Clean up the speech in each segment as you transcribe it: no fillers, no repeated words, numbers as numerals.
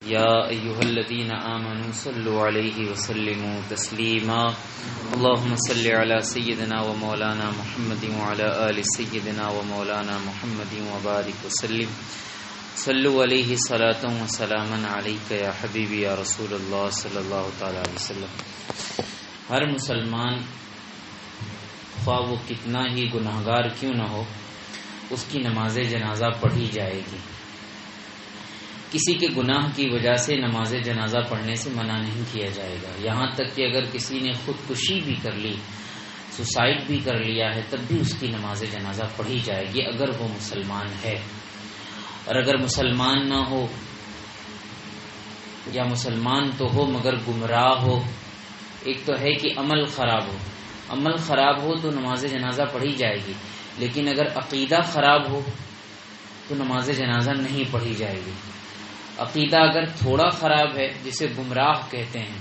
یا ایھا الذین آمنوا صلوا علیہ وسلموا تسلیما اللهم صل علی سیدنا و مولانا محمد وعلی آل سیدنا و مولانا محمد وبارک وسلم صلوا علیہ صلاۃ و سلاما علیک یا حبیبی یا رسول اللہ صلی اللہ تعالی علیہ وسلم۔ ہر مسلمان خواہ وہ کتنا ہی گناہگار کیوں نہ ہو، اس کی نماز جنازہ پڑھی جائے گی۔ کسی کے گناہ کی وجہ سے نماز جنازہ پڑھنے سے منع نہیں کیا جائے گا، یہاں تک کہ اگر کسی نے خودکشی بھی کر لی، سوسائڈ بھی کر لیا ہے، تب بھی اس کی نماز جنازہ پڑھی جائے گی اگر وہ مسلمان ہے۔ اور اگر مسلمان نہ ہو یا مسلمان تو ہو مگر گمراہ ہو، ایک تو ہے کہ عمل خراب ہو تو نماز جنازہ پڑھی جائے گی، لیکن اگر عقیدہ خراب ہو تو نماز جنازہ نہیں پڑھی جائے گی۔ عقیدہ اگر تھوڑا خراب ہے، جسے گمراہ کہتے ہیں،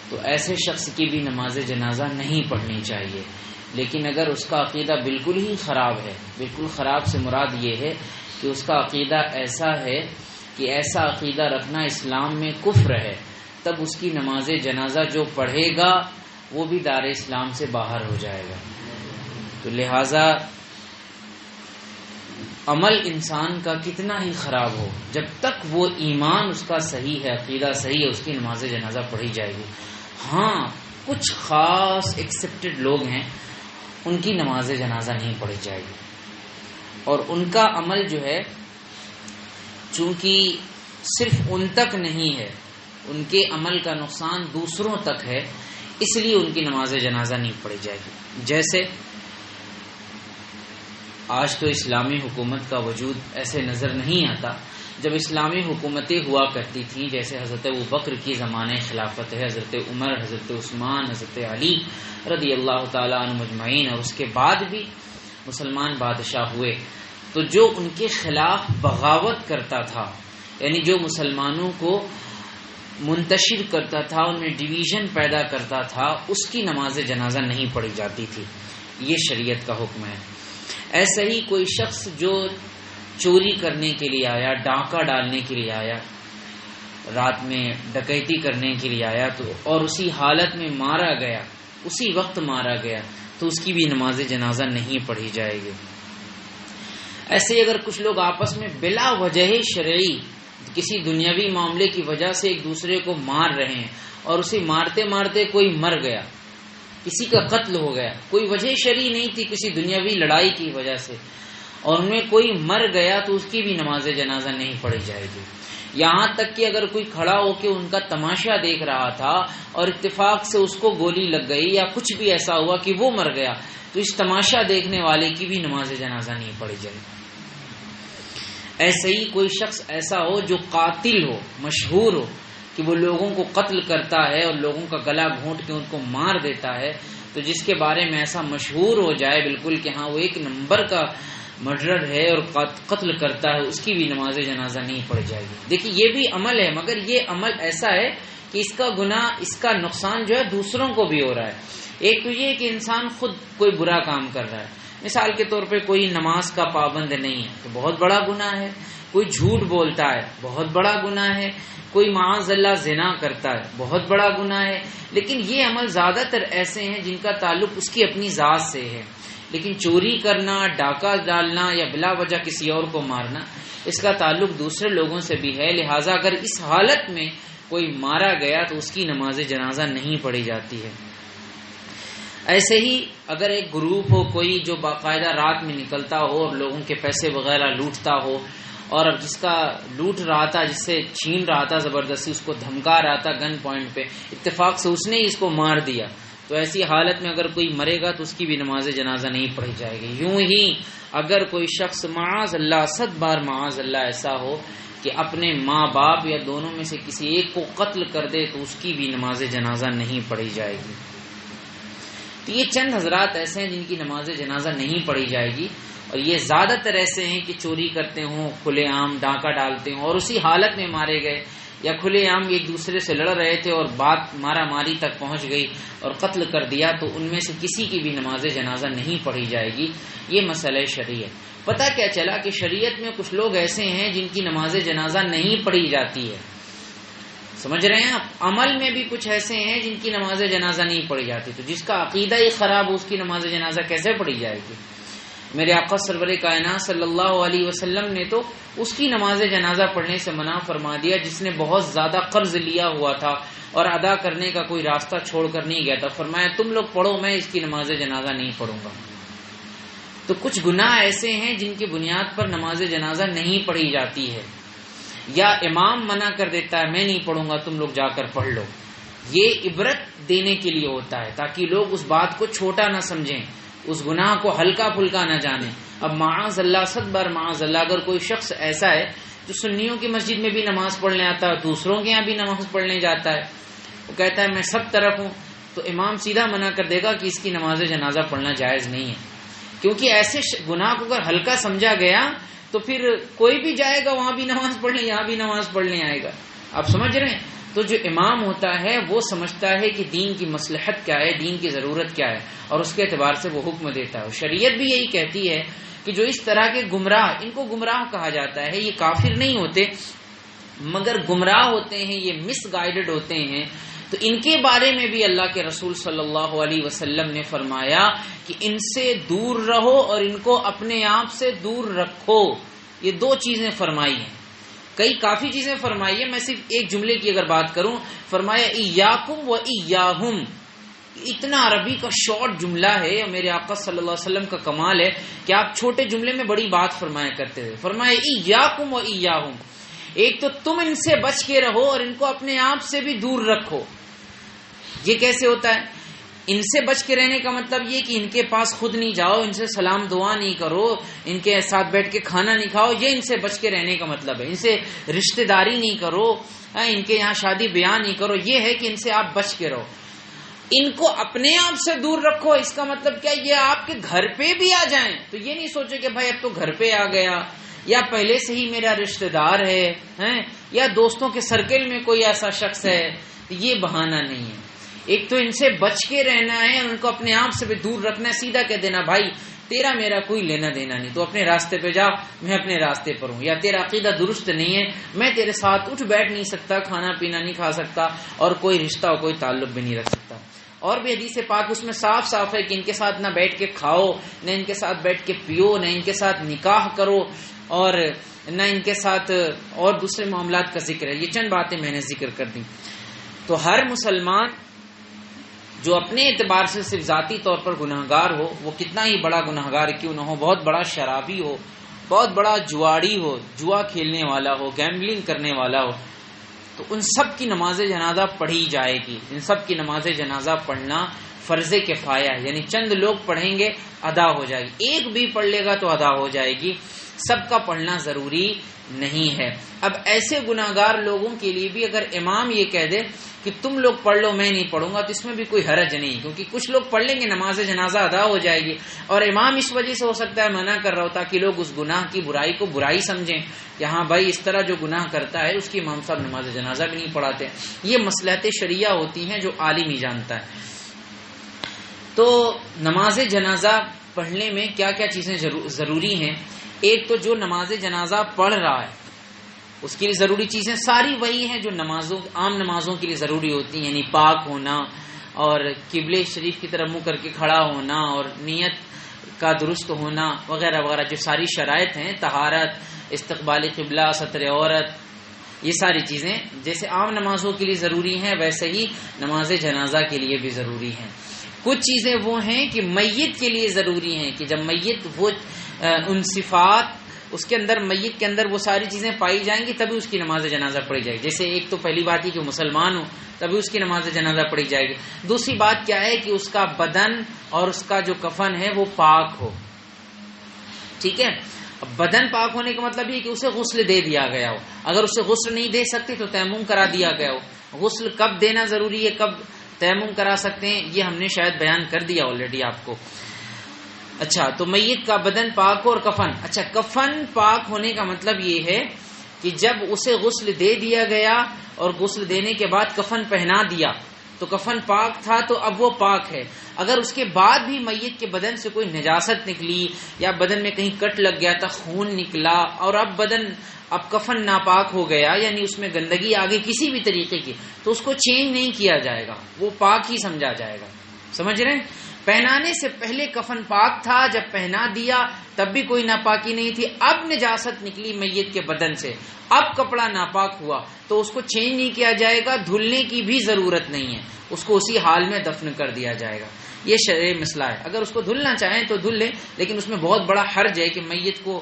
تو ایسے شخص کی بھی نماز جنازہ نہیں پڑھنی چاہیے۔ لیکن اگر اس کا عقیدہ بالکل ہی خراب ہے، بالکل خراب سے مراد یہ ہے کہ اس کا عقیدہ ایسا ہے کہ ایسا عقیدہ رکھنا اسلام میں کفر ہے، تب اس کی نماز جنازہ جو پڑھے گا وہ بھی دار اسلام سے باہر ہو جائے گا۔ تو لہٰذا عمل انسان کا کتنا ہی خراب ہو، جب تک وہ ایمان اس کا صحیح ہے، عقیدہ صحیح ہے، اس کی نماز جنازہ پڑھی جائے گی۔ ہاں، کچھ خاص ایکسیپٹڈ لوگ ہیں، ان کی نماز جنازہ نہیں پڑھی جائے گی، اور ان کا عمل جو ہے چونکہ صرف ان تک نہیں ہے، ان کے عمل کا نقصان دوسروں تک ہے، اس لیے ان کی نماز جنازہ نہیں پڑھی جائے گی۔ جیسے آج تو اسلامی حکومت کا وجود ایسے نظر نہیں آتا، جب اسلامی حکومتیں ہوا کرتی تھیں، جیسے حضرت ابوبکر کی زمانے خلافت ہے، حضرت عمر، حضرت عثمان، حضرت علی رضی اللہ تعالیٰ عنہ مجمعین، اور اس کے بعد بھی مسلمان بادشاہ ہوئے، تو جو ان کے خلاف بغاوت کرتا تھا، یعنی جو مسلمانوں کو منتشر کرتا تھا، ان میں ڈویژن پیدا کرتا تھا، اس کی نماز جنازہ نہیں پڑھی جاتی تھی۔ یہ شریعت کا حکم ہے۔ ایسا ہی کوئی شخص جو چوری کرنے کے لیے آیا، ڈاکہ ڈالنے کے لیے آیا، رات میں ڈکیتی کرنے کے لیے آیا، تو اور اسی حالت میں مارا گیا، اسی وقت مارا گیا، تو اس کی بھی نماز جنازہ نہیں پڑھی جائے گی۔ ایسے ہی اگر کچھ لوگ آپس میں بلا وجہ شرعی کسی دنیاوی معاملے کی وجہ سے ایک دوسرے کو مار رہے ہیں، اور اسے مارتے مارتے کوئی مر گیا، کسی کا قتل ہو گیا، کوئی وجہ شرعی نہیں تھی، کسی دنیاوی لڑائی کی وجہ سے، اور ان میں کوئی مر گیا، تو اس کی بھی نماز جنازہ نہیں پڑھی جائے گی۔ یہاں تک کہ اگر کوئی کھڑا ہو کے ان کا تماشا دیکھ رہا تھا اور اتفاق سے اس کو گولی لگ گئی یا کچھ بھی ایسا ہوا کہ وہ مر گیا، تو اس تماشا دیکھنے والے کی بھی نماز جنازہ نہیں پڑھی جائے گی۔ ایسے ہی کوئی شخص ایسا ہو جو قاتل ہو، مشہور ہو کہ وہ لوگوں کو قتل کرتا ہے اور لوگوں کا گلا گھونٹ کے ان کو مار دیتا ہے، تو جس کے بارے میں ایسا مشہور ہو جائے بالکل کہ ہاں وہ ایک نمبر کا مرڈر ہے اور قتل کرتا ہے، اس کی بھی نماز جنازہ نہیں پڑھ جائے گی۔ دیکھیے یہ بھی عمل ہے، مگر یہ عمل ایسا ہے کہ اس کا گناہ، اس کا نقصان جو ہے دوسروں کو بھی ہو رہا ہے۔ ایک تو یہ کہ انسان خود کوئی برا کام کر رہا ہے، مثال کے طور پہ کوئی نماز کا پابند نہیں ہے تو بہت بڑا گناہ ہے، کوئی جھوٹ بولتا ہے بہت بڑا گناہ ہے، کوئی معاذ اللہ زنا کرتا ہے بہت بڑا گناہ ہے۔ لیکن یہ عمل زیادہ تر ایسے ہیں جن کا تعلق اس کی اپنی ذات سے ہے، لیکن چوری کرنا، ڈاکہ ڈالنا یا بلا وجہ کسی اور کو مارنا، اس کا تعلق دوسرے لوگوں سے بھی ہے۔ لہٰذا اگر اس حالت میں کوئی مارا گیا تو اس کی نماز جنازہ نہیں پڑھی جاتی ہے۔ ایسے ہی اگر ایک گروپ ہو کوئی جو باقاعدہ رات میں نکلتا ہو اور لوگوں کے پیسے وغیرہ لوٹتا ہو، اور اب جس کا لوٹ رہا تھا، جس سے چھین رہا تھا زبردستی، اس کو دھمکا رہا تھا گن پوائنٹ پہ، اتفاق سے اس نے اس کو مار دیا، تو ایسی حالت میں اگر کوئی مرے گا تو اس کی بھی نماز جنازہ نہیں پڑھی جائے گی۔ یوں ہی اگر کوئی شخص معاذ اللہ، 100 بار معاذ اللہ ایسا ہو کہ اپنے ماں باپ یا دونوں میں سے کسی ایک کو قتل کر دے، تو اس کی بھی نماز جنازہ نہیں پڑھی جائے گی۔ تو یہ چند حضرات ایسے ہیں جن کی نماز جنازہ نہیں پڑھی جائے گی، اور یہ زیادہ تر ایسے ہیں کہ چوری کرتے ہوں، کھلے عام ڈاکہ ڈالتے ہوں اور اسی حالت میں مارے گئے، یا کھلے عام ایک دوسرے سے لڑ رہے تھے اور بات مارا ماری تک پہنچ گئی اور قتل کر دیا، تو ان میں سے کسی کی بھی نماز جنازہ نہیں پڑھی جائے گی۔ یہ مسئلہ شرعی ہے۔ پتہ کیا چلا کہ شریعت میں کچھ لوگ ایسے ہیں جن کی نماز جنازہ نہیں پڑھی جاتی ہے، سمجھ رہے ہیں آپ؟ عمل میں بھی کچھ ایسے ہیں جن کی نماز جنازہ نہیں پڑھی جاتی، تو جس کا عقیدہ ہی خراب ہو اس کی نماز جنازہ کیسے پڑھی جائے گی؟ میرے آقا سرور کائنات صلی اللہ علیہ وسلم نے تو اس کی نماز جنازہ پڑھنے سے منع فرما دیا جس نے بہت زیادہ قرض لیا ہوا تھا اور ادا کرنے کا کوئی راستہ چھوڑ کر نہیں گیا تھا، فرمایا تم لوگ پڑھو، میں اس کی نماز جنازہ نہیں پڑھوں گا۔ تو کچھ گناہ ایسے ہیں جن کی بنیاد پر نماز جنازہ نہیں پڑھی جاتی ہے، یا امام منع کر دیتا ہے میں نہیں پڑھوں گا، تم لوگ جا کر پڑھ لو۔ یہ عبرت دینے کے لیے ہوتا ہے تاکہ لوگ اس بات کو چھوٹا نہ سمجھیں، اس گناہ کو ہلکا پھلکا نہ جانیں۔ اب معاذ اللہ، صد بار معاذ اللہ، اگر کوئی شخص ایسا ہے جو سنیوں کی مسجد میں بھی نماز پڑھنے آتا ہے، دوسروں کے یہاں بھی نماز پڑھنے جاتا ہے، وہ کہتا ہے میں سب طرف ہوں، تو امام سیدھا منع کر دے گا کہ اس کی نماز جنازہ پڑھنا جائز نہیں ہے، کیونکہ ایسے گناہ کو اگر ہلکا سمجھا گیا تو پھر کوئی بھی جائے گا وہاں بھی نماز پڑھنے، یہاں بھی نماز پڑھنے آئے گا۔ آپ سمجھ رہے ہیں؟ تو جو امام ہوتا ہے وہ سمجھتا ہے کہ دین کی مصلحت کیا ہے، دین کی ضرورت کیا ہے، اور اس کے اعتبار سے وہ حکم دیتا ہے۔ شریعت بھی یہی کہتی ہے کہ جو اس طرح کے گمراہ، ان کو گمراہ کہا جاتا ہے، یہ کافر نہیں ہوتے مگر گمراہ ہوتے ہیں، یہ مس گائیڈڈ ہوتے ہیں، تو ان کے بارے میں بھی اللہ کے رسول صلی اللہ علیہ وسلم نے فرمایا کہ ان سے دور رہو اور ان کو اپنے آپ سے دور رکھو۔ یہ دو چیزیں فرمائی ہیں، کافی چیزیں فرمائی ہیں، میں صرف ایک جملے کی اگر بات کروں، فرمایا ایاکم و ایاہم۔ اتنا عربی کا شارٹ جملہ ہے، اور میرے آقا صلی اللہ علیہ وسلم کا کمال ہے کہ آپ چھوٹے جملے میں بڑی بات فرمایا کرتے تھے۔ فرمایا ایاکم و ایاہم، ایک تو تم ان سے بچ کے رہو اور ان کو اپنے آپ سے بھی دور رکھو۔ یہ کیسے ہوتا ہے؟ ان سے بچ کے رہنے کا مطلب یہ کہ ان کے پاس خود نہیں جاؤ، ان سے سلام دعا نہیں کرو، ان کے ساتھ بیٹھ کے کھانا نہیں کھاؤ، یہ ان سے بچ کے رہنے کا مطلب ہے۔ ان سے رشتہ داری نہیں کرو، ان کے یہاں شادی بیاہ نہیں کرو، یہ ہے کہ ان سے آپ بچ کے رہو۔ ان کو اپنے آپ سے دور رکھو، اس کا مطلب کیا؟ یہ آپ کے گھر پہ بھی آ جائیں تو یہ نہیں سوچے کہ بھائی اب تو گھر پہ آ گیا، یا پہلے سے ہی میرا رشتہ دار ہے، یا دوستوں کے سرکل میں کوئی ایسا شخص ہے، یہ بہانہ نہیں ہے۔ ایک تو ان سے بچ کے رہنا ہے، ان کو اپنے آپ سے بھی دور رکھنا ہے، سیدھا کہہ دینا بھائی تیرا میرا کوئی لینا دینا نہیں، تو اپنے راستے پہ جا، میں اپنے راستے پر ہوں، یا تیرا عقیدہ درست نہیں ہے، میں تیرے ساتھ اٹھ بیٹھ نہیں سکتا، کھانا پینا نہیں کھا سکتا، اور کوئی رشتہ اور کوئی تعلق بھی نہیں رکھ سکتا۔ اور بھی حدیث پاک اس میں صاف صاف ہے کہ ان کے ساتھ نہ بیٹھ کے کھاؤ، نہ ان کے ساتھ بیٹھ کے پیو، نہ ان کے ساتھ نکاح کرو، اور نہ ان کے ساتھ اور دوسرے معاملات کا ذکر ہے۔ یہ چند باتیں میں نے ذکر کر دی۔ تو ہر مسلمان جو اپنے اعتبار سے صرف ذاتی طور پر گناہگار ہو، وہ کتنا ہی بڑا گناہگار کیوں نہ ہو، بہت بڑا شرابی ہو، بہت بڑا جواڑی ہو، جوا کھیلنے والا ہو، گیمبلنگ کرنے والا ہو، تو ان سب کی نماز جنازہ پڑھی جائے گی۔ ان سب کی نماز جنازہ پڑھنا فرض کفایہ ہے، یعنی چند لوگ پڑھیں گے ادا ہو جائے گی، ایک بھی پڑھ لے گا تو ادا ہو جائے گی، سب کا پڑھنا ضروری نہیں ہے۔ اب ایسے گناہگار لوگوں کے لیے بھی اگر امام یہ کہہ دے کہ تم لوگ پڑھ لو میں نہیں پڑھوں گا، تو اس میں بھی کوئی حرج نہیں، کیونکہ کچھ لوگ پڑھ لیں گے نماز جنازہ ادا ہو جائے گی، اور امام اس وجہ سے ہو سکتا ہے منع کر رہا ہو تاکہ لوگ اس گناہ کی برائی کو برائی سمجھیں کہ ہاں بھائی اس طرح جو گناہ کرتا ہے اس کی امام صاحب نماز جنازہ بھی نہیں پڑھاتے۔ یہ مصلحت شرعیہ ہوتی ہیں جو عالم ہی جانتا ہے۔ تو نماز جنازہ پڑھنے میں کیا کیا چیزیں ضروری ہیں؟ ایک تو جو نماز جنازہ پڑھ رہا ہے اس کے لیے ضروری چیزیں ساری وہی ہیں جو عام نمازوں کے لیے ضروری ہوتی ہیں، یعنی پاک ہونا اور قبلہ شریف کی طرف منہ کر کے کھڑا ہونا اور نیت کا درست ہونا وغیرہ وغیرہ، جو ساری شرائط ہیں، طہارت، استقبال قبلہ، ستر عورت، یہ ساری چیزیں جیسے عام نمازوں کے لیے ضروری ہیں ویسے ہی نماز جنازہ کے لیے بھی ضروری ہیں۔ کچھ چیزیں وہ ہیں کہ میت کے لیے ضروری ہیں کہ جب میت وہ ان صفات اس کے اندر، میت کے اندر وہ ساری چیزیں پائی جائیں گی تبھی اس کی نماز جنازہ پڑھی جائے گی۔ جیسے ایک تو پہلی بات ہی کہ مسلمان ہو تبھی اس کی نماز جنازہ پڑھی جائے گی۔ دوسری بات کیا ہے کہ اس کا بدن اور اس کا جو کفن ہے وہ پاک ہو، ٹھیک ہے۔ اب بدن پاک ہونے کا مطلب یہ کہ اسے غسل دے دیا گیا ہو، اگر اسے غسل نہیں دے سکتے تو تیمم کرا دیا گیا ہو۔ غسل کب دینا ضروری ہے، کب تیمم کرا سکتے ہیں، یہ ہم نے شاید بیان کر دیا آلریڈی آپ کو۔ اچھا، تو میت کا بدن پاک ہو اور کفن، اچھا کفن پاک ہونے کا مطلب یہ ہے کہ جب اسے غسل دے دیا گیا اور غسل دینے کے بعد کفن پہنا دیا تو کفن پاک تھا تو اب وہ پاک ہے. اگر اس کے بعد بھی میت کے بدن سے کوئی نجاست نکلی یا بدن میں کہیں کٹ لگ گیا تھا، خون نکلا، اور اب کفن ناپاک ہو گیا، یعنی اس میں گندگی آ گئی کسی بھی طریقے کی، تو اس کو چینج نہیں کیا جائے گا، وہ پاک ہی سمجھا جائے گا. سمجھ رہے ہیں؟ پہنانے سے پہلے کفن پاک تھا، جب پہنا دیا تب بھی کوئی ناپاکی نہیں تھی، اب نجاست نکلی میت کے بدن سے، اب کپڑا ناپاک ہوا تو اس کو چینج نہیں کیا جائے گا، دھلنے کی بھی ضرورت نہیں ہے، اس کو اسی حال میں دفن کر دیا جائے گا. یہ شرعی مسئلہ ہے. اگر اس کو دھلنا چاہیں تو دھل لیں، لیکن اس میں بہت بڑا حرج ہے کہ میت کو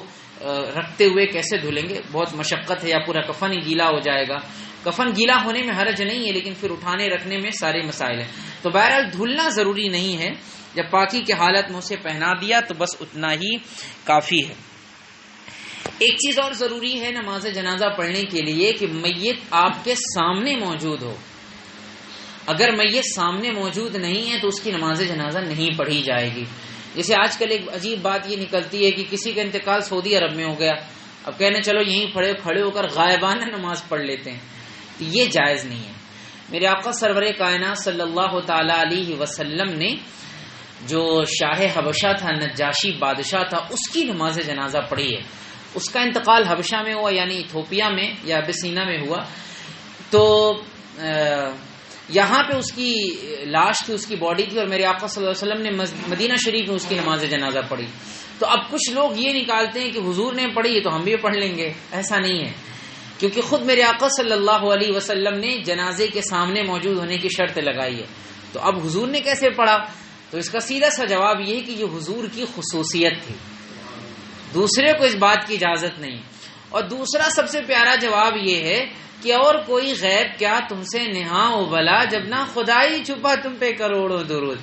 رکھتے ہوئے کیسے دھلیں گے، بہت مشقت ہے، یا پورا کفن ہی گیلا ہو جائے گا. کفن گیلا ہونے میں حرج نہیں ہے، لیکن پھر اٹھانے رکھنے میں سارے مسائل ہیں. تو بہرحال دھلنا ضروری نہیں ہے، جب پاکی کی حالت میں اسے پہنا دیا تو بس اتنا ہی کافی ہے. ایک چیز اور ضروری ہے نماز جنازہ پڑھنے کے لیے کہ میت آپ کے سامنے موجود ہو. اگر میت سامنے موجود نہیں ہے تو اس کی نماز جنازہ نہیں پڑھی جائے گی. جیسے آج کل ایک عجیب بات یہ نکلتی ہے کہ کسی کا انتقال سعودی عرب میں ہو گیا، اب کہنے چلو یہیں کھڑے ہو کر غائبانہ نماز پڑھ لیتے ہیں، تو یہ جائز نہیں ہے. میرے آقا سرور کائنات صلی اللہ تعالی علیہ وسلم نے جو شاہ حبشہ تھا، نجاشی بادشاہ تھا، اس کی نماز جنازہ پڑھی ہے. اس کا انتقال حبشہ میں ہوا، یعنی ایتھوپیا میں یا ابسینہ میں ہوا. تو یہاں پہ اس کی لاش تھی، اس کی باڈی تھی، اور میرے آقا صلی اللہ علیہ وسلم نے مدینہ شریف میں اس کی نماز جنازہ پڑھی. تو اب کچھ لوگ یہ نکالتے ہیں کہ حضور نے پڑھی ہے تو ہم بھی پڑھ لیں گے. ایسا نہیں ہے، کیونکہ خود میرے آقا صلی اللہ علیہ وسلم نے جنازے کے سامنے موجود ہونے کی شرط لگائی ہے. تو اب حضور نے کیسے پڑھا؟ تو اس کا سیدھا سا جواب یہ ہے کہ یہ حضور کی خصوصیت تھی، دوسرے کو اس بات کی اجازت نہیں. اور دوسرا سب سے پیارا جواب یہ ہے کہ اور کوئی غیب کیا تم سے نہاں و بلا، جب نہ خدائی چھپا تم پہ کروڑوں درود.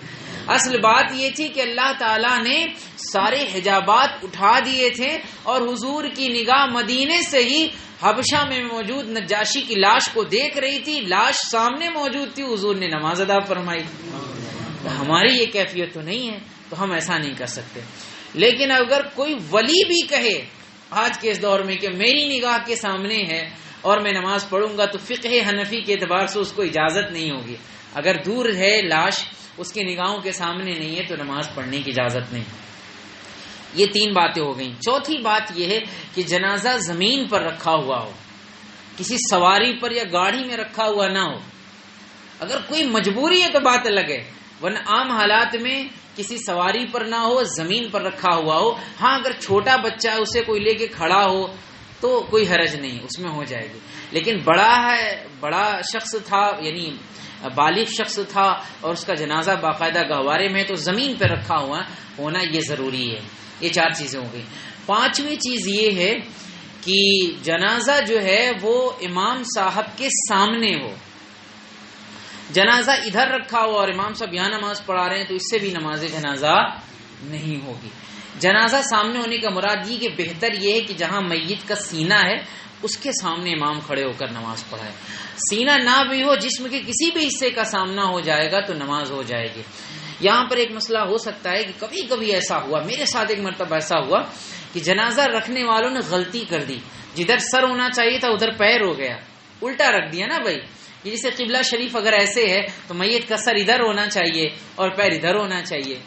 اصل بات یہ تھی کہ اللہ تعالیٰ نے سارے حجابات اٹھا دیے تھے، اور حضور کی نگاہ مدینے سے ہی حبشہ میں موجود نجاشی کی لاش کو دیکھ رہی تھی. لاش سامنے موجود تھی، حضور نے نماز ادا فرمائی. ہماری یہ کیفیت تو نہیں ہے، تو ہم ایسا نہیں کر سکتے. لیکن اگر کوئی ولی بھی کہے آج کے اس دور میں کہ میری نگاہ کے سامنے ہے اور میں نماز پڑھوں گا، تو فقہ حنفی کے اعتبار سے اس کو اجازت نہیں ہوگی. اگر دور ہے لاش، اس کی نگاہوں کے سامنے نہیں ہے، تو نماز پڑھنے کی اجازت نہیں. یہ 3 باتیں ہو گئیں. چوتھی بات یہ ہے کہ جنازہ زمین پر رکھا ہوا ہو، کسی سواری پر یا گاڑی میں رکھا ہوا نہ ہو. اگر کوئی مجبوری ہے تو بات الگ ہے، ورنہ عام حالات میں کسی سواری پر نہ ہو، زمین پر رکھا ہوا ہو. ہاں اگر چھوٹا بچہ ہے اسے کوئی لے کے کھڑا ہو تو کوئی حرج نہیں، اس میں ہو جائے گی. لیکن بڑا شخص تھا، یعنی بالغ شخص تھا، اور اس کا جنازہ باقاعدہ گہوارے میں، تو زمین پہ رکھا ہوا ہونا یہ ضروری ہے. یہ 4 چیزیں ہو گئی. 5ویں چیز یہ ہے کہ جنازہ جو ہے وہ امام صاحب کے سامنے ہو. جنازہ ادھر رکھا ہوا اور امام صاحب یہاں نماز پڑھا رہے ہیں تو اس سے بھی نماز جنازہ نہیں ہوگی. جنازہ سامنے ہونے کا مراد یہ کہ بہتر یہ ہے کہ جہاں میت کا سینہ ہے اس کے سامنے امام کھڑے ہو کر نماز پڑھائے. سینہ نہ بھی ہو، جسم کے کسی بھی حصے کا سامنا ہو جائے گا تو نماز ہو جائے گی. یہاں پر ایک مسئلہ ہو سکتا ہے کہ کبھی کبھی ایسا ہوا، میرے ساتھ ایک مرتبہ ایسا ہوا کہ جنازہ رکھنے والوں نے غلطی کر دی، جدھر سر ہونا چاہیے تھا ادھر پیر ہو گیا، الٹا رکھ دیا نا بھائی. جیسے قبلہ شریف اگر ایسے ہے تو میت کا سر ادھر ہونا چاہیے اور پیر ادھر ہونا چاہیے،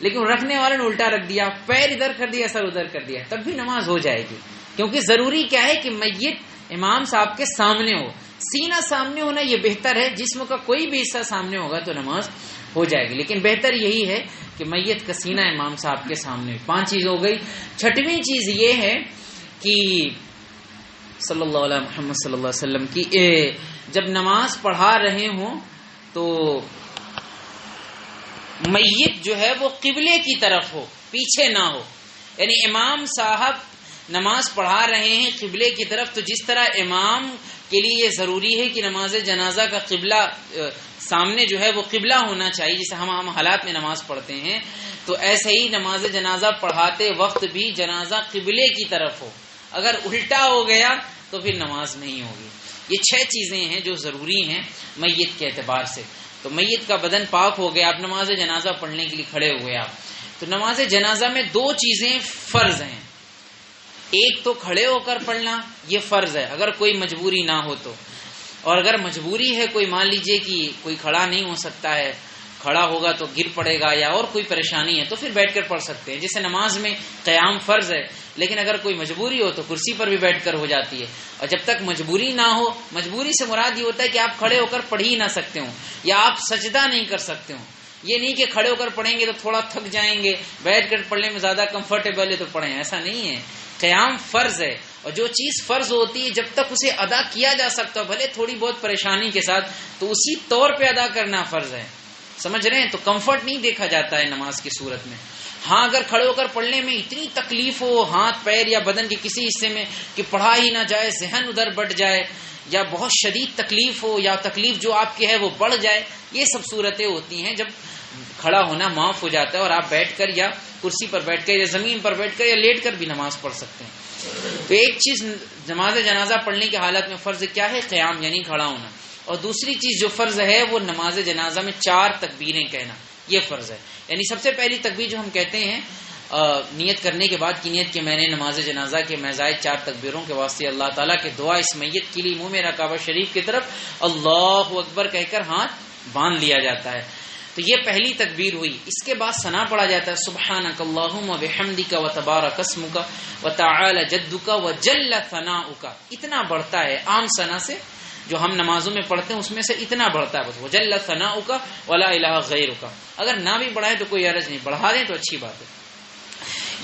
لیکن رکھنے والوں نے الٹا رکھ دیا، پیر ادھر کر دیا، سر ادھر کر دیا، تب بھی نماز ہو جائے گی. کیونکہ ضروری کیا ہے کہ میت امام صاحب کے سامنے ہو. سینہ سامنے ہونا یہ بہتر ہے، جسم کا کوئی بھی حصہ سامنے ہوگا تو نماز ہو جائے گی، لیکن بہتر یہی ہے کہ میت کا سینہ امام صاحب کے سامنے. 5 چیز ہو گئی. 6ویں چیز یہ ہے کہ صلی اللہ علیہ محمد صلی اللہ علیہ وسلم کی جب نماز پڑھا رہے ہوں تو میت جو ہے وہ قبلے کی طرف ہو، پیچھے نہ ہو. یعنی امام صاحب نماز پڑھا رہے ہیں قبلے کی طرف، تو جس طرح امام کے لیے یہ ضروری ہے کہ نماز جنازہ کا قبلہ سامنے جو ہے وہ قبلہ ہونا چاہیے، جسے ہم عام حالات میں نماز پڑھتے ہیں، تو ایسے ہی نماز جنازہ پڑھاتے وقت بھی جنازہ قبلے کی طرف ہو. اگر الٹا ہو گیا تو پھر نماز نہیں ہوگی. یہ 6 چیزیں ہیں جو ضروری ہیں میت کے اعتبار سے. تو میت کا بدن پاک ہو گیا، آپ نماز جنازہ پڑھنے کے لیے کھڑے ہوئے آپ، تو نماز جنازہ میں 2 چیزیں فرض ہیں. ایک تو کھڑے ہو کر پڑھنا، یہ فرض ہے اگر کوئی مجبوری نہ ہو تو، اور اگر مجبوری ہے کوئی، مان لیجئے کہ کوئی کھڑا نہیں ہو سکتا ہے، کھڑا ہوگا تو گر پڑے گا یا اور کوئی پریشانی ہے، تو پھر بیٹھ کر پڑھ سکتے ہیں. جیسے نماز میں قیام فرض ہے، لیکن اگر کوئی مجبوری ہو تو کرسی پر بھی بیٹھ کر ہو جاتی ہے. اور جب تک مجبوری نہ ہو، مجبوری سے مراد یہ ہوتا ہے کہ آپ کھڑے ہو کر پڑھ ہی نہ سکتے ہوں یا آپ سجدہ نہیں کر سکتے ہوں. یہ نہیں کہ کھڑے ہو کر پڑھیں گے تو تھوڑا تھک جائیں گے، بیٹھ کر پڑھنے میں زیادہ کمفرٹیبل ہے تو پڑھیں، ایسا نہیں ہے. قیام فرض ہے، اور جو چیز فرض ہوتی ہے جب تک اسے ادا کیا جا سکتا ہو، بھلے تھوڑی بہت پریشانی کے ساتھ، تو اسی طور پہ ادا کرنا فرض ہے. سمجھ رہے ہیں؟ تو کمفرٹ نہیں دیکھا جاتا ہے نماز کی صورت میں. ہاں اگر کھڑے ہو کر پڑھنے میں اتنی تکلیف ہو ہاتھ پیر یا بدن کے کسی حصے میں کہ پڑھا ہی نہ جائے، ذہن ادھر بٹ جائے، یا بہت شدید تکلیف ہو، یا تکلیف جو آپ کی ہے وہ بڑھ جائے، یہ سب صورتیں ہوتی ہیں جب کھڑا ہونا معاف ہو جاتا ہے اور آپ بیٹھ کر یا کرسی پر بیٹھ کر یا زمین پر بیٹھ کر یا لیٹ کر بھی نماز پڑھ سکتے ہیں. تو ایک چیز نماز جنازہ پڑھنے کی حالت میں فرض کیا ہے؟ قیام، یعنی کھڑا ہونا. اور دوسری چیز جو فرض ہے وہ نماز جنازہ میں 4 تکبیریں کہنا، یہ فرض ہے. یعنی سب سے پہلی تکبیر جو ہم کہتے ہیں نیت کرنے کے بعد کی نیت کہ میں نے نماز جنازہ کے میں زائد 4 تکبیروں کے واسطے اللہ تعالیٰ کے دعا اس میت کے لیے منہ میرا کعبہ شریف کی طرف اللہ اکبر کہہ کر ہاتھ باندھ لیا جاتا ہے. تو یہ پہلی تکبیر ہوئی. اس کے بعد ثنا پڑھا جاتا ہے، سبحانک اللہم وبحمدک وتبارک اسمک وتعالی جدک وجل ثناؤک. اتنا بڑھتا ہے عام ثنا سے، جو ہم نمازوں میں پڑھتے ہیں اس میں سے اتنا بڑھتا ہے بس، وجل ثناؤک ولا الہ غیرک. اگر نہ بھی پڑھائیں تو کوئی عرض نہیں، بڑھا دیں تو اچھی بات ہے.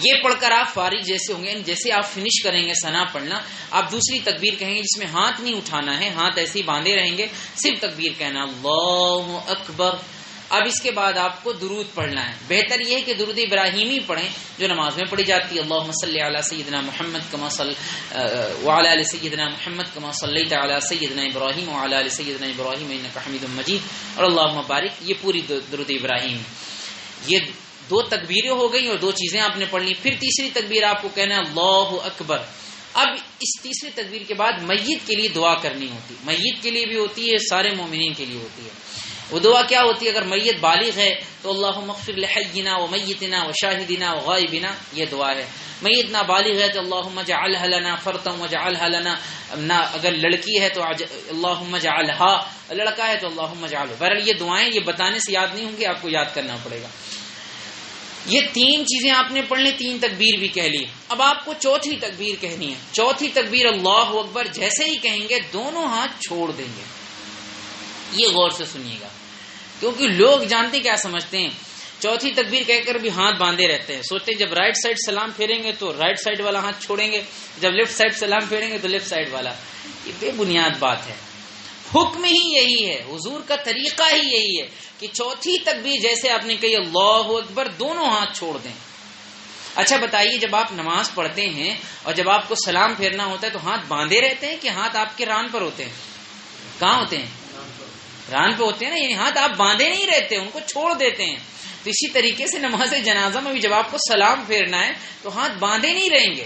یہ پڑھ کر آپ فارغ جیسے ہوں گے، جیسے آپ فنش کریں گے ثنا پڑھنا، آپ دوسری تکبیر کہیں گے جس میں ہاتھ نہیں اٹھانا ہے، ہاتھ ایسے ہی باندھے رہیں گے، صرف تکبیر کہنا اللہ اکبر. اب اس کے بعد آپ کو درود پڑھنا ہے. بہتر یہ ہے کہ درود ابراہیمی پڑھیں جو نماز میں پڑھی جاتی ہے، اللہم صلی علی سیدنا محمد کما صلی وعلی آل سیدنا محمد کما صلیت علی سیدنا ابراہیم وعلی آل سیدنا ابراہیم انک حمید مجید، اور اللہم بارک. یہ پوری درود ابراہیم. یہ 2 تکبیریں ہو گئی اور 2 چیزیں آپ نے پڑھ لی. پھر تیسری تکبیر آپ کو کہنا ہے اللہ اکبر. اب اس تیسری تکبیر کے بعد میت کے لیے دعا کرنی ہوتی، میت کے لیے بھی ہوتی ہے، سارے مومنین کے لیے ہوتی ہے. وہ دعا کیا ہوتی ہے؟ اگر میت بالغ ہے تو اللہم اغفر لحینا ومیتنا وشاہدنا وغائبنا، یہ دعا ہے. میت نابالغ ہے تو اللہم اجعلها لنا فرطا واجعلها لنا، اگر لڑکی ہے تو اللہم اجعلها، لڑکا ہے تو اللہم اجعلہ. بہرحال یہ دعائیں یہ بتانے سے یاد نہیں ہوں گی، آپ کو یاد کرنا پڑے گا. یہ 3 چیزیں آپ نے پڑھ لی، 3 تکبیر بھی کہہ لی. اب آپ کو چوتھی تکبیر کہنی ہے. چوتھی تکبیر اللہ اکبر جیسے ہی کہیں گے دونوں ہاتھ چھوڑ دیں گے. یہ غور سے سنیے گا، کیونکہ لوگ جانتے کیا سمجھتے ہیں، چوتھی تکبیر کہہ کر بھی ہاتھ باندھے رہتے ہیں، سوچتے ہیں جب رائٹ سائڈ سلام پھیریں گے تو رائٹ سائڈ والا ہاتھ چھوڑیں گے، جب لیفٹ سائڈ سلام پھیریں گے تو لیفٹ سائڈ والا. یہ بے بنیاد بات ہے. حکم ہی یہی ہے، حضور کا طریقہ ہی یہی ہے کہ چوتھی تکبیر جیسے آپ نے کہی اللہ اکبر دونوں ہاتھ چھوڑ دیں. اچھا بتائیے، جب آپ نماز پڑھتے ہیں اور جب آپ کو سلام پھیرنا ہوتا ہے تو ہاتھ باندھے رہتے ہیں کہ ہاتھ آپ کے ران پر ہوتے ہیں؟ کہاں ہوتے ہیں؟ ران پہ ہوتے ہیں نا، یعنی ہاتھ آپ باندھے نہیں رہتے، ان کو چھوڑ دیتے ہیں. تو اسی طریقے سے نماز جنازہ میں بھی جب آپ کو سلام پھیرنا ہے تو ہاتھ باندھے نہیں رہیں گے.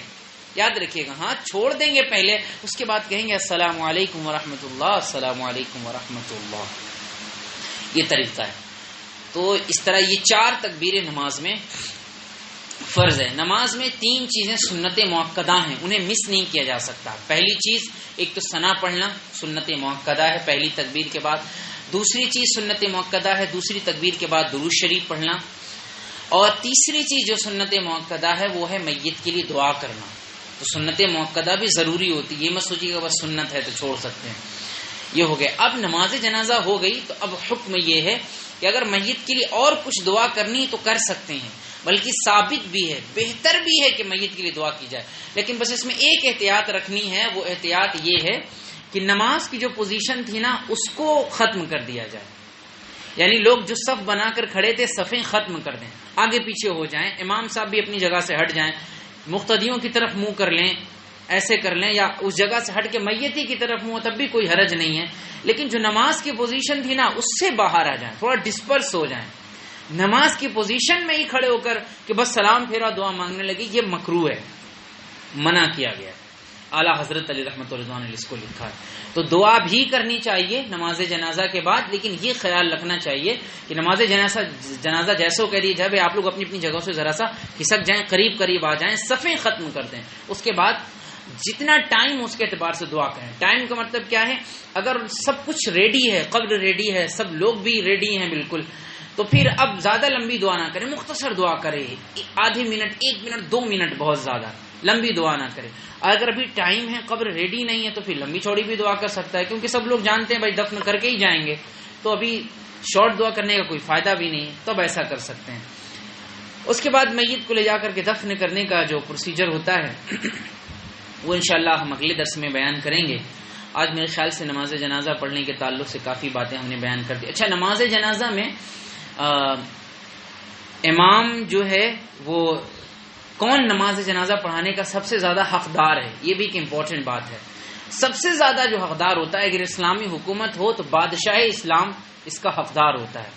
یاد رکھیے گا، ہاتھ چھوڑ دیں گے پہلے، اس کے بعد کہیں گے السلام علیکم ورحمۃ اللہ، السلام علیکم ورحمۃ اللہ. یہ طریقہ ہے. تو اس طرح یہ 4 تکبیریں نماز میں فرض ہے. نماز میں 3 چیزیں سنت مؤکدہ ہیں، انہیں مس نہیں کیا جا سکتا. پہلی چیز ایک تو ثنا پڑھنا سنت مؤکدہ ہے پہلی تکبیر کے بعد. دوسری چیز سنت مؤکدہ ہے دوسری تکبیر کے بعد درود شریف پڑھنا. اور تیسری چیز جو سنت مؤکدہ ہے وہ ہے میت کے لیے دعا کرنا. تو سنت مؤکدہ بھی ضروری ہوتی ہے، یہ مت سوچیے گا بس سنت ہے تو چھوڑ سکتے ہیں. یہ ہو گیا. اب نماز جنازہ ہو گئی تو اب حکم یہ ہے کہ اگر میت کے لیے اور کچھ دعا کرنی تو کر سکتے ہیں، بلکہ ثابت بھی ہے، بہتر بھی ہے کہ میت کے لیے دعا کی جائے. لیکن بس اس میں ایک احتیاط رکھنی ہے، وہ احتیاط یہ ہے کہ نماز کی جو پوزیشن تھی نا اس کو ختم کر دیا جائے. یعنی لوگ جو صف بنا کر کھڑے تھے صفیں ختم کر دیں، آگے پیچھے ہو جائیں، امام صاحب بھی اپنی جگہ سے ہٹ جائیں، مقتدیوں کی طرف منہ کر لیں، ایسے کر لیں، یا اس جگہ سے ہٹ کے میتی کی طرف منہ، تب بھی کوئی حرج نہیں ہے. لیکن جو نماز کی پوزیشن تھی نا اس سے باہر آ جائیں، تھوڑا ڈسپرس ہو جائیں. نماز کی پوزیشن میں ہی کھڑے ہو کر کہ بس سلام پھیرا دعا مانگنے لگی، یہ مکروہ ہے، منع کیا گیا ہے. اعلیٰ حضرت علی رحمۃ اللہ رضوان علیہ اس کو لکھا ہے. تو دعا بھی کرنی چاہیے نماز جنازہ کے بعد، لیکن یہ خیال رکھنا چاہیے کہ نماز جنازہ جیسے کہہ رہی ہے آپ لوگ اپنی اپنی جگہوں سے ذرا سا کھسک جائیں، قریب قریب آ جائیں، صفیں ختم کر دیں. اس کے بعد جتنا ٹائم اس کے اعتبار سے دعا کریں. ٹائم کا مطلب کیا ہے؟ اگر سب کچھ ریڈی ہے، قبر ریڈی ہے، سب لوگ بھی ریڈی ہیں بالکل، تو پھر اب زیادہ لمبی دعا نہ کریں، مختصر دعا کریں، آدھے منٹ، 1 منٹ، 2 منٹ، بہت زیادہ لمبی دعا نہ کریں. اگر ابھی ٹائم ہے، قبر ریڈی نہیں ہے، تو پھر لمبی چوڑی بھی دعا کر سکتا ہے، کیونکہ سب لوگ جانتے ہیں بھائی دفن کر کے ہی جائیں گے، تو ابھی شارٹ دعا کرنے کا کوئی فائدہ بھی نہیں، تب ایسا کر سکتے ہیں. اس کے بعد میت کو لے جا کر کے دفن کرنے کا جو پروسیجر ہوتا ہے وہ انشاءاللہ ہم اگلے درس میں بیان کریں گے. آج میرے خیال سے نماز جنازہ پڑھنے کے تعلق سے کافی باتیں ہم نے بیان کر دی. اچھا، نماز جنازہ میں امام جو ہے وہ کون نماز جنازہ پڑھانے کا سب سے زیادہ حقدار ہے، یہ بھی ایک امپورٹنٹ بات ہے. سب سے زیادہ جو حقدار ہوتا ہے، اگر اسلامی حکومت ہو تو بادشاہ اسلام اس کا حقدار ہوتا ہے.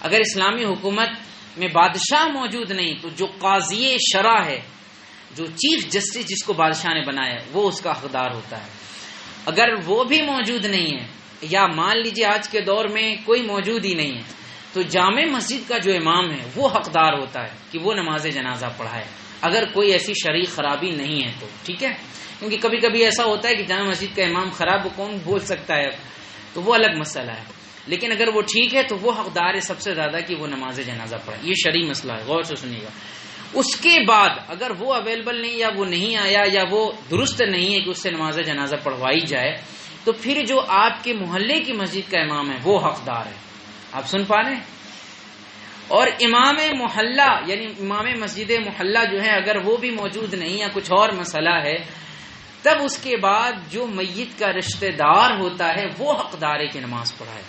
اگر اسلامی حکومت میں بادشاہ موجود نہیں تو جو قاضی شرع ہے، جو چیف جسٹس جس کو بادشاہ نے بنایا ہے، وہ اس کا حقدار ہوتا ہے. اگر وہ بھی موجود نہیں ہے، یا مان لیجیے آج کے دور میں کوئی موجود ہی نہیں ہے، تو جامع مسجد کا جو امام ہے وہ حقدار ہوتا ہے کہ وہ نماز جنازہ پڑھائے، اگر کوئی ایسی شرعی خرابی نہیں ہے تو. ٹھیک ہے، کیونکہ کبھی کبھی ایسا ہوتا ہے کہ جامع مسجد کا امام خراب، وہ کون بول سکتا ہے، تو وہ الگ مسئلہ ہے. لیکن اگر وہ ٹھیک ہے تو وہ حقدار ہے سب سے زیادہ کہ وہ نماز جنازہ پڑھے. یہ شرعی مسئلہ ہے، غور سے سنیے گا. اس کے بعد اگر وہ اویلیبل نہیں، یا وہ نہیں آیا، یا وہ درست نہیں ہے کہ اس سے نماز جنازہ پڑھوائی جائے، تو پھر جو آپ کے محلے کی مسجد کا امام ہے وہ حقدار ہے. آپ سن پا رہے ہیں؟ اور امام محلہ یعنی امام مسجد محلہ جو ہے، اگر وہ بھی موجود نہیں یا کچھ اور مسئلہ ہے، تب اس کے بعد جو میت کا رشتہ دار ہوتا ہے وہ حقدار ہے کہ نماز پڑھائے.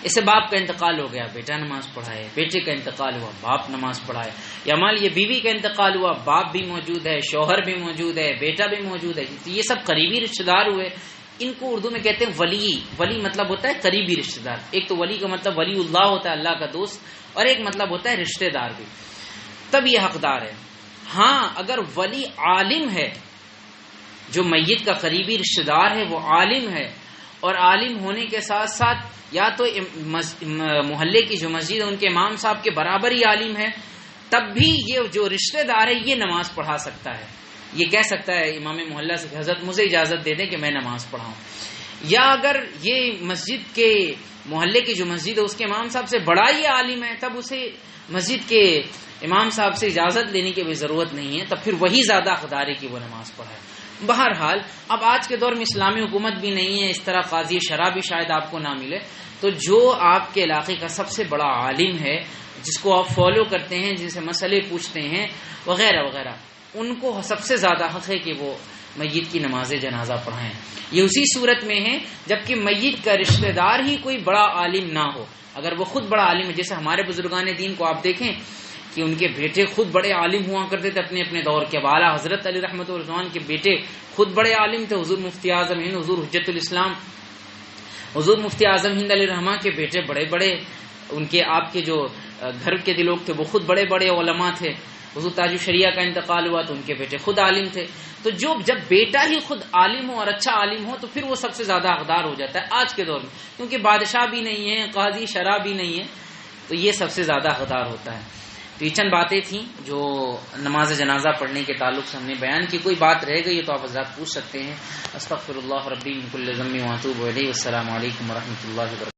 اسے باپ کا انتقال ہو گیا، بیٹا نماز پڑھائے، بیٹے کا انتقال ہوا، باپ نماز پڑھائے، یا مان لیے بیوی کا انتقال ہوا، باپ بھی موجود ہے، شوہر بھی موجود ہے، بیٹا بھی موجود ہے، تو یہ سب قریبی رشتہ دار ہوئے. ان کو اردو میں کہتے ہیں ولی. ولی مطلب ہوتا ہے قریبی رشتہ دار. ایک تو ولی کا مطلب ولی اللہ ہوتا ہے، اللہ کا دوست، اور ایک مطلب ہوتا ہے رشتہ دار بھی. تب یہ حقدار ہے. ہاں اگر ولی عالم ہے، جو میت کا قریبی رشتہ دار ہے وہ عالم ہے، اور عالم ہونے کے ساتھ ساتھ یا تو محلے کی جو مسجد ہے ان کے امام صاحب کے برابر ہی عالم ہے، تب بھی یہ جو رشتہ دار ہے یہ نماز پڑھا سکتا ہے. یہ کہہ سکتا ہے امام محلہ سے کہ حضرت مجھے اجازت دے دیں کہ میں نماز پڑھاؤں. یا اگر یہ مسجد کے محلے کی جو مسجد ہے اس کے امام صاحب سے بڑا ہی عالم ہے، تب اسے مسجد کے امام صاحب سے اجازت لینے کی بھی ضرورت نہیں ہے، تب پھر وہی زیادہ حقدار ہے کہ وہ نماز پڑھائے. بہرحال اب آج کے دور میں اسلامی حکومت بھی نہیں ہے، اس طرح قاضی شرع بھی شاید آپ کو نہ ملے، تو جو آپ کے علاقے کا سب سے بڑا عالم ہے، جس کو آپ فالو کرتے ہیں، جن سے مسئلے پوچھتے ہیں وغیرہ وغیرہ، ان کو سب سے زیادہ حق ہے کہ وہ میت کی نماز جنازہ پڑھائیں. یہ اسی صورت میں ہے جبکہ میت کا رشتہ دار ہی کوئی بڑا عالم نہ ہو. اگر وہ خود بڑا عالم ہے، جیسے ہمارے بزرگان دین کو آپ دیکھیں کہ ان کے بیٹے خود بڑے عالم ہوا کرتے تھے اپنے اپنے دور کے. والا حضرت علی رحمۃ اللہ رضوان کے بیٹے خود بڑے عالم تھے. حضور مفتی اعظم ہند، حضور حجت الاسلام، حضور مفتی اعظم ہند علیہ الرحمہ کے بیٹے بڑے بڑے، ان کے آپ کے جو گھر کے لوگ تھے وہ خود بڑے بڑے علماء تھے. حضور تاج الشریعہ کا انتقال ہوا تو ان کے بیٹے خود عالم تھے. تو جب بیٹا ہی خود عالم ہو اور اچھا عالم ہو تو پھر وہ سب سے زیادہ حقدار ہو جاتا ہے آج کے دور میں، کیونکہ بادشاہ بھی نہیں ہے، قاضی شرع بھی نہیں ہے، تو یہ سب سے زیادہ حقدار ہوتا ہے. تو یہ چند باتیں تھیں جو نماز جنازہ پڑھنے کے تعلق سے ہم نے بیان کی. کوئی بات رہ گئی تو آپ حضرات پوچھ سکتے ہیں. استغفر اللہ ربی من کل ذنب واتوب الیہ. والسلام علیکم ورحمۃ اللہ وبرکاتہ.